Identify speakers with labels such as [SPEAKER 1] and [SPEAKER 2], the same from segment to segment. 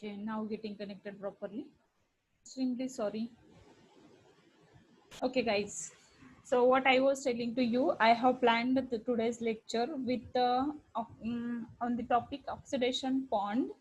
[SPEAKER 1] Okay, now getting connected properly. Extremely sorry. Okay, guys. So what I was telling to you, I have planned today's lecture with on the topic oxidation pond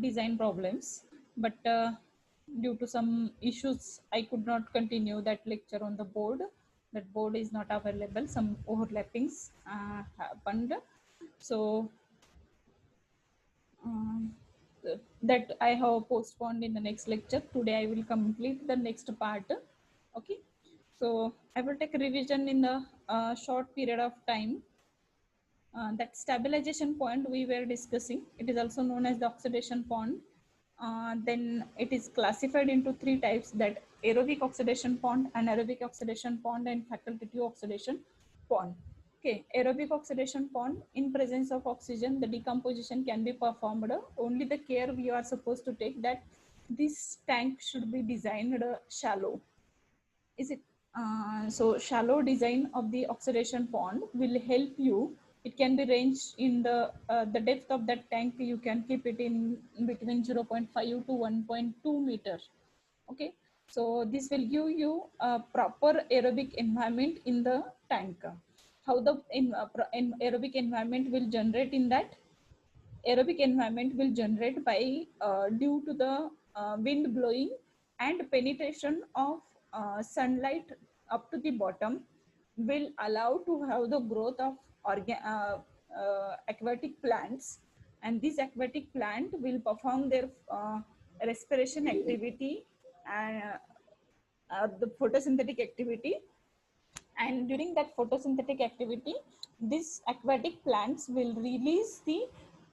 [SPEAKER 1] design problems, but due to some issues, I could not continue that lecture on the board. That board is not available. Some overlappings happened. So um, that I have postponed in the next lecture. Today I will complete the next part. Okay, so I will take a revision in the short period of time. That stabilization point we were discussing, it is also known as the oxidation pond. Then it is classified into three types, that aerobic oxidation pond, anaerobic oxidation pond, and facultative oxidation pond. Okay, aerobic oxidation pond, in presence of oxygen, the decomposition can be performed. Only the care we are supposed to take that this tank should be designed shallow. Is it? So shallow design of the oxidation pond will help you. It can be ranged in the depth of that tank. You can keep it in between 0.5 to 1.2 meter. Okay, so this will give you a proper aerobic environment in the tank. How the aerobic environment will generate in that? Aerobic environment will generate by due to the wind blowing and penetration of sunlight up to the bottom will allow to have the growth of aquatic plants, and this aquatic plant will perform their respiration activity and the photosynthetic activity. And during that photosynthetic activity, these aquatic plants will release the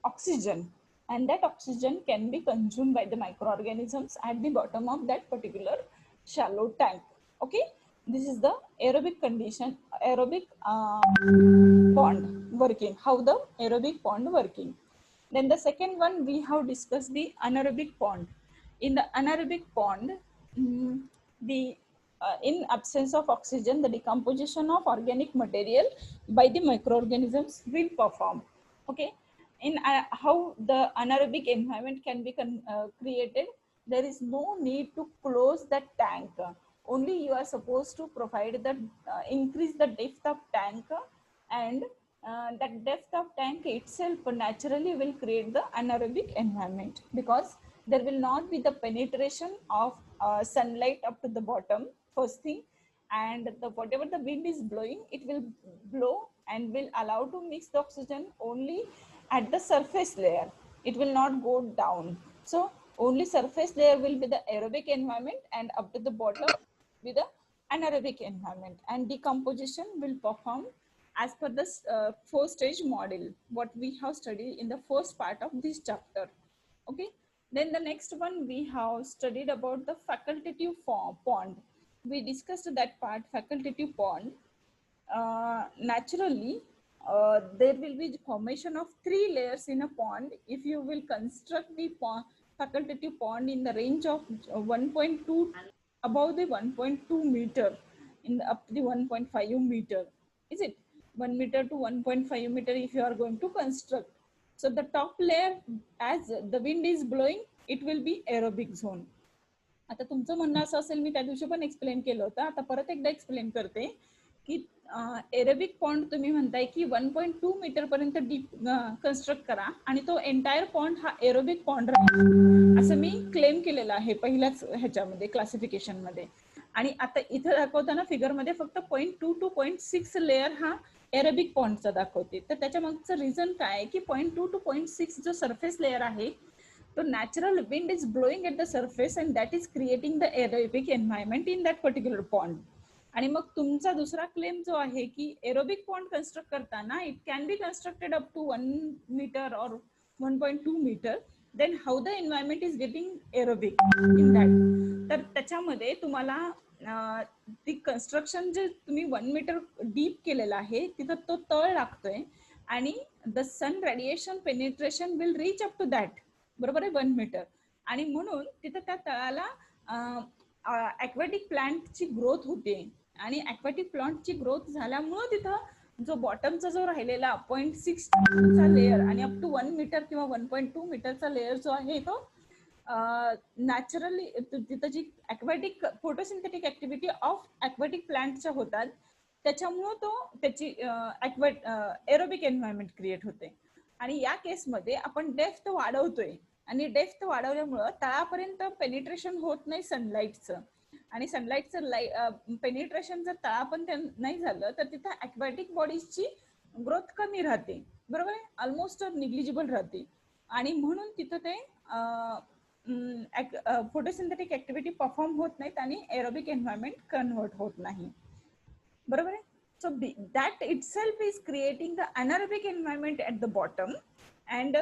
[SPEAKER 1] oxygen, and that oxygen can be consumed by the microorganisms at the bottom of that particular shallow tank. Okay, this is the aerobic condition, aerobic pond working, how the aerobic pond working. Then the second one, we have discussed the anaerobic pond. In the anaerobic pond, the in absence of oxygen, the decomposition of organic material by the microorganisms will perform. Okay, in how the anaerobic environment can be created, there is no need to close the tank. Only you are supposed to provide the increase the depth of tank, and that depth of tank itself naturally will create the anaerobic environment, because there will not be the penetration of sunlight up to the bottom, first thing, and whatever the wind is blowing, it will blow and will allow to mix the oxygen only at the surface layer. It will not go down. So only surface layer will be the aerobic environment, and up to the bottom with the anaerobic environment, and decomposition will perform as per the four stage model what we have studied in the first part of this chapter. Okay, then the next one we have studied about the facultative pond. We discussed that part, facultative pond. Naturally, there will be formation of three layers in a pond if you will construct the facultative pond in the range of 1.2 above the 1.2 meter in the, up to the 1.5 meter. Is it 1 meter to 1.5 meter if you are going to construct? So the top layer, as the wind is blowing, it will be aerobic zone. आता तुमचं म्हणणं असं असेल, मी त्या दिवशी पण explain केलं होतं, आता परत एकदा एक्सप्लेन करते की एरोबिक पॉन्ड तुम्ही म्हणताय की 1.2 मीटर पर्यंत डीप कन्स्ट्रक्ट करा आणि तो एंटायर पॉन्ड हा एरोबिक पॉन्ड राहील असं मी क्लेम केलेलं आहे पहिल्याच ह्याच्यामध्ये क्लासिफिकेशन मध्ये. आणि आता इथं दाखवताना फिगर मध्ये फक्त 0.2 to 0.6 लेअर हा एरोबिक पॉन्डचा दाखवते. तर त्याच्या मागचं रिझन काय आहे की 0.2 to 0.6 जो सरफेस लेअर आहे, so natural wind is blowing at the surface and that is creating the aerobic environment in that particular pond. आणि मग तुमचा दुसरा क्लेम जो आहे की एरोबिक पॉन्ड कन्स्ट्रक्ट करताना it can be constructed up to 1 metre और 1.2 metre, then how the environment is getting aerobic in that. तर त्याच्यामध्ये तुम्हाला ती कन्स्ट्रक्शन जे तुम्ही 1 मीटर डीप केलेलं आहे तिथं तो तळ लागतोय आणि the sun radiation penetration will reach up to that, बरोबर आहे, 1 मीटर. आणि म्हणून तिथं त्या तळाला ॲक्वॅटिक प्लांटची ग्रोथ होते, आणि ॲक्वॅटिक प्लांटची ग्रोथ झाल्यामुळं तिथं जो बॉटमचा जो राहिलेला 0.6 चा लेअर आणि अप टू 1 मीटर किंवा 1.2 मीटरचा लेअर जो आहे तो नॅचरली तिथं जी aquatic photosynthetic activity of aquatic प्लांटच्या होतात, त्याच्यामुळं तो त्याची एरोबिक एन्व्हायरमेंट क्रिएट होते. आणि या केसमध्ये आपण डेप्थ वाढवतोय, आणि डेप्थ वाढवल्यामुळं तळापर्यंत पेनिट्रेशन होत नाही सनलाईटचं, आणि सनलाईटचं पेनिट्रेशन जर तळापर्यंत नाही झालं तर तिथं ॲक्वॅटिक बॉडीजची ग्रोथ कमी राहते, बरोबर आहे, ऑलमोस्ट निग्लिजिबल राहते. आणि म्हणून तिथं ते फोटोसिंथेटिक ऍक्टिव्हिटी परफॉर्म होत नाहीत आणि एरोबिक एन्व्हायरमेंट कन्वर्ट होत नाही, बरोबर आहे. So that itself is creating the anaerobic environment at the bottom and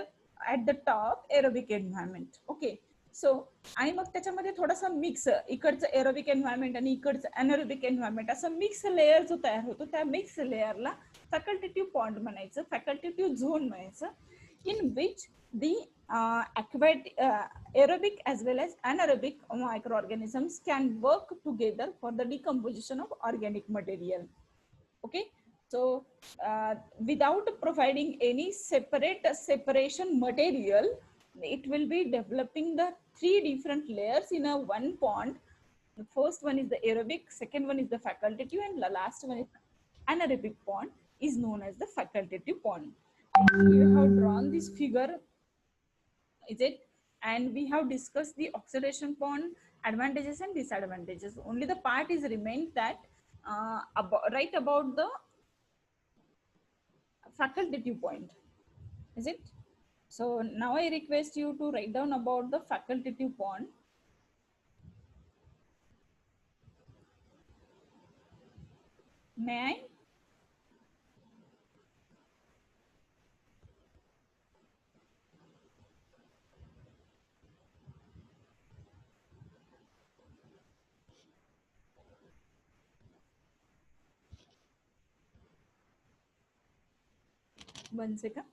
[SPEAKER 1] at the top aerobic environment. Okay. सो आणि मग त्याच्यामध्ये थोडासा मिक्स, इकडचं एरोबिक एन्व्हायरमेंट आणि इकडचं अनएरोबिक एन्व्हायरमेंट, असं मिक्स लेअर जो तयार होतो, त्या मिक्स लेअरला फॅकल्टेटिव्ह पॉन्ड म्हणायचं, फॅकल्टेटिव्ह झोन म्हणायचं, in which the aerobic as well as anaerobic microorganisms can work together for the decomposition of organic material. Okay, so without providing any separation material, it will be developing the three different layers in a one pond. The first one is the aerobic, second one is the facultative, and the last one is anaerobic pond, is known as the facultative pond. We have drawn this figure, is it, and we have discussed the oxidation pond advantages and disadvantages. Only the part is remained that right about the facultative point, is it? So now I request you to write down about the facultative pond. May I? One second.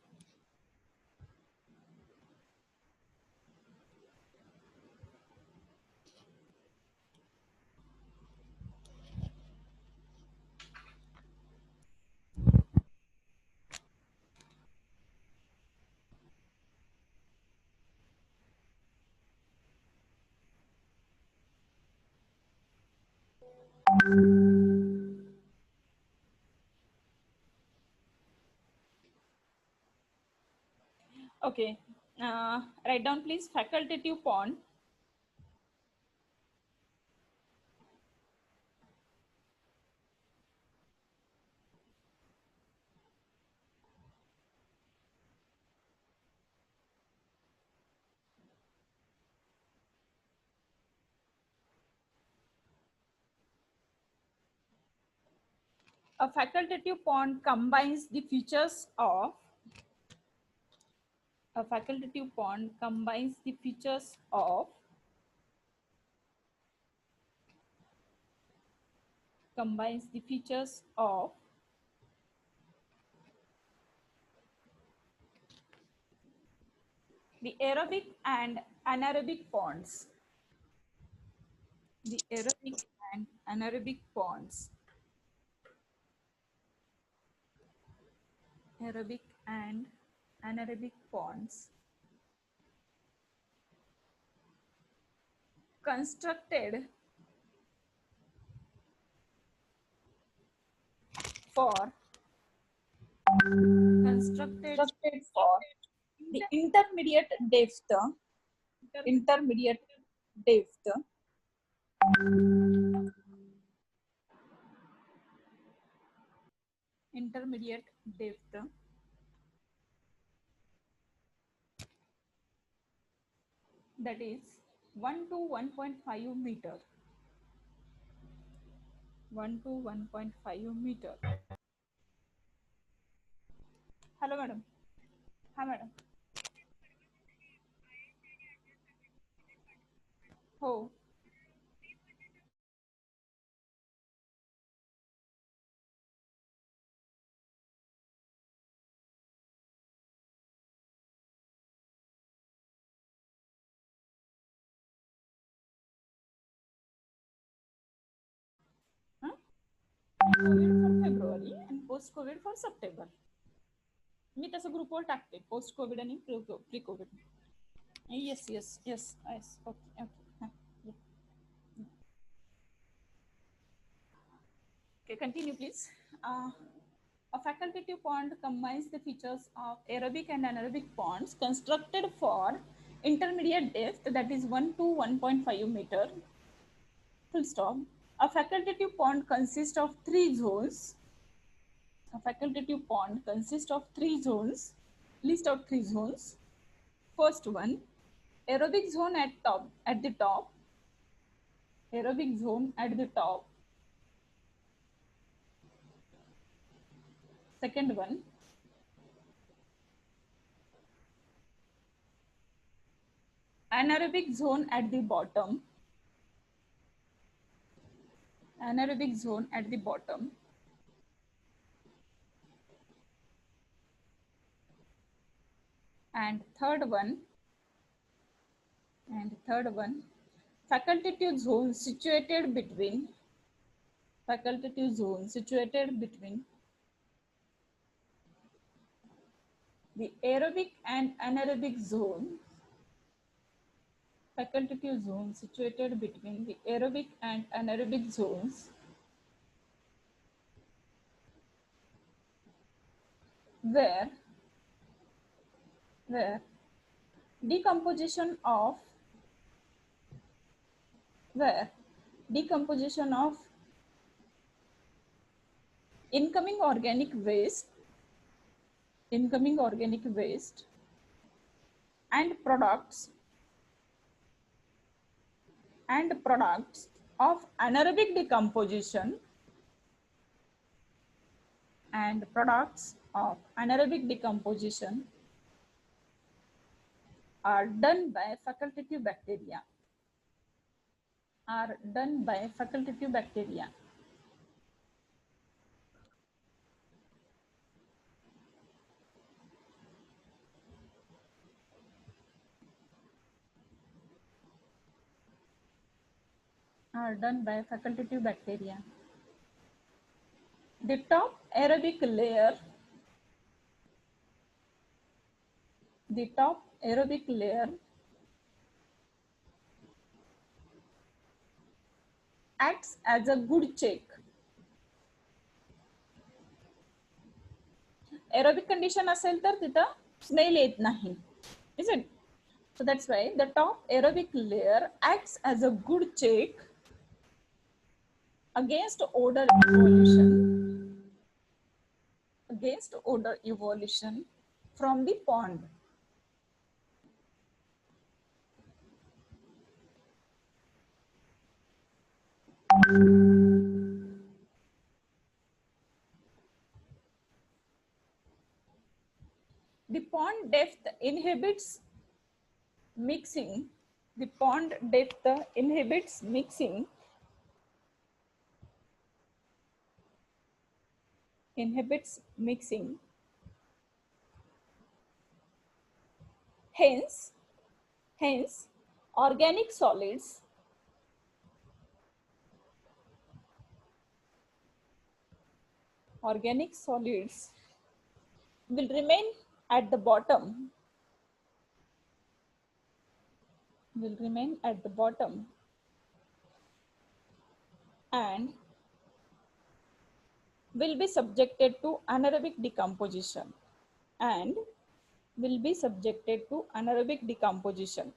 [SPEAKER 1] Okay, write down please facultative pond. A facultative pond combines the features of a facultative pond combines the features of the aerobic and anaerobic ponds. The aerobic and anaerobic ponds. Aerobic and anaerobic ponds constructed for the intermediate depth intermediate depth that is 1 to 1.5 meter. 1 to 1.5 meter. Hello madam. Hi madam. हो. COVID for February and post COVID for September. मी तसं ग्रुपवर टाकते, post Covid आणि pre Covid. Yes, yes, yes, yes. Okay, okay. Yeah. Okay, continue, please. Uh, a facultative pond combines the features of aerobic and anaerobic ponds constructed for intermediate depth, that is 1 to 1.5 meter. Full stop. A facultative pond consists of three zones. A facultative pond consists of three zones. List out three zones. First one, aerobic zone at the top. Aerobic zone at the top. Second one, anaerobic zone at the bottom. Anaerobic zone at the bottom. And third one, facultative zone situated between the aerobic and anaerobic zone. Facultative zone situated between the aerobic and anaerobic zones, where where decomposition of where decomposition of incoming organic waste incoming organic waste and products of anaerobic decomposition and products of anaerobic decomposition are done by facultative bacteria are done by facultative bacteria are done by facultative bacteria. The top aerobic layer acts as a good check. Aerobic condition असेल तर तिथं smell येत नाही. Is it? So that's why the top aerobic layer acts as a good check against odor evolution from the pond. The pond depth inhibits mixing. The pond depth inhibits mixing. Inhibits mixing. Hence, organic solids organic solids will remain at the bottom and will be subjected to anaerobic decomposition and will be subjected to anaerobic decomposition.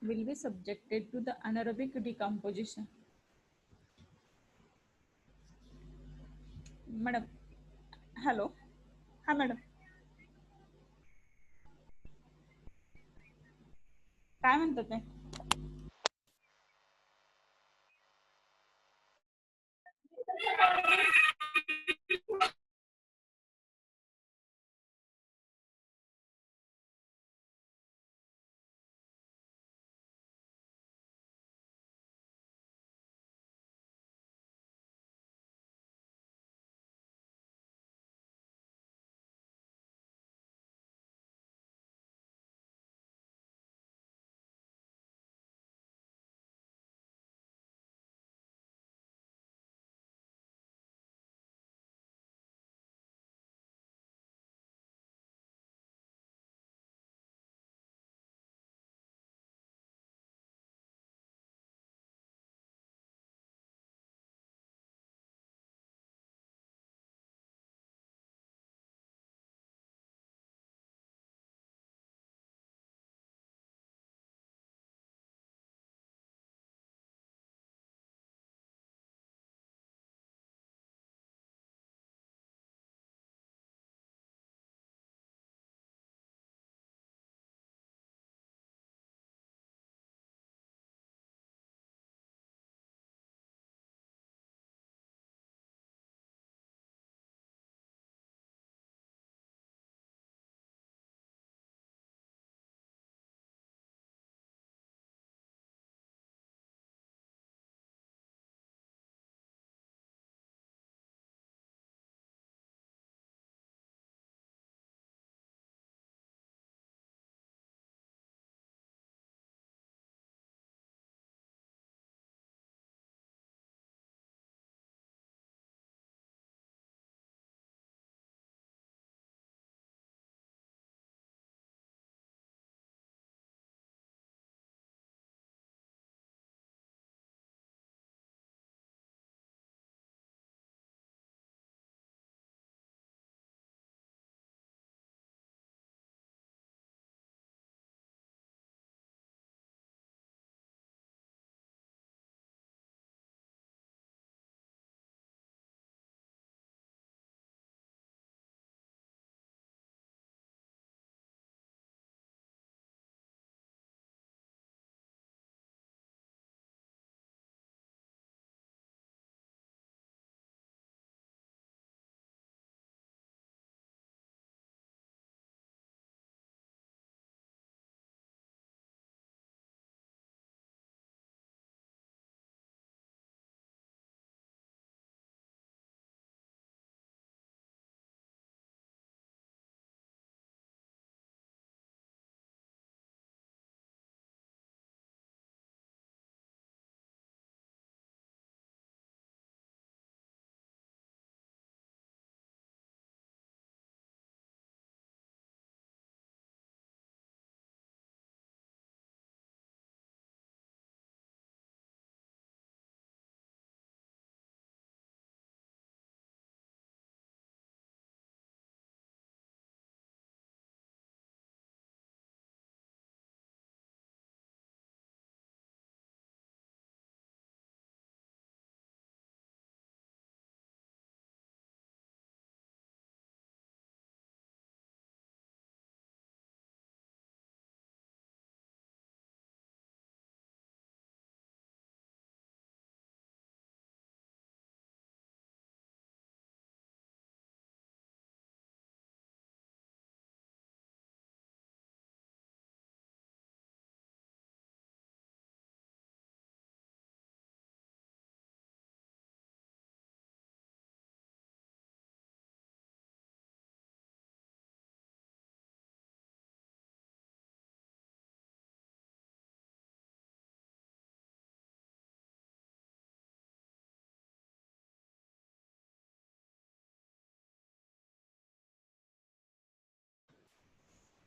[SPEAKER 1] Will be subjected to the anaerobic decomposition. Madam, hello. Hi, madam. काय म्हणतात ते?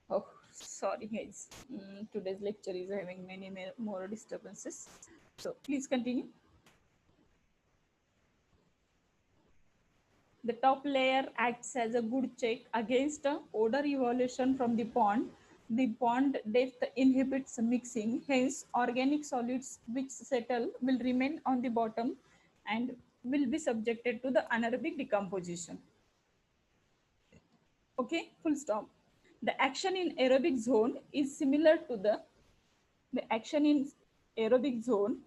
[SPEAKER 1] Oh, sorry guys. Today's lecture is having many more disturbances. So please continue. The top layer acts as a good check against odor evolution from the pond. The pond depth inhibits mixing, hence organic solids which settle will remain on the bottom and will be subjected to the anaerobic decomposition. Okay, full stop. The action in aerobic zone is similar to the action in aerobic zone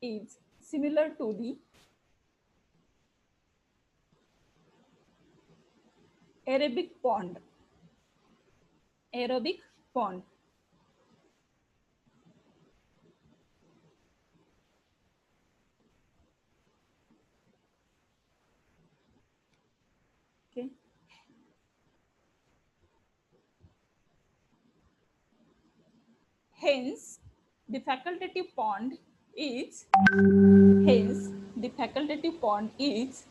[SPEAKER 1] is similar to the aerobic pond. Aerobic pond. Okay. Hence, the facultative pond is hence the facultative pond is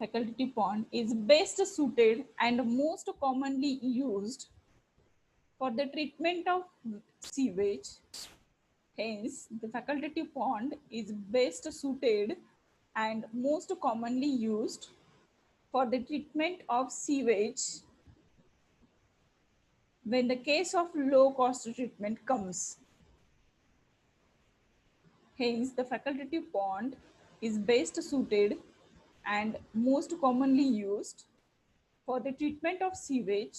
[SPEAKER 1] facultative pond is best suited and most commonly used for the treatment of sewage. Hence, the facultative pond is best suited and most commonly used for the treatment of sewage when the case of low cost treatment comes. Hence, the facultative pond is best suited and most commonly used for the treatment of sewage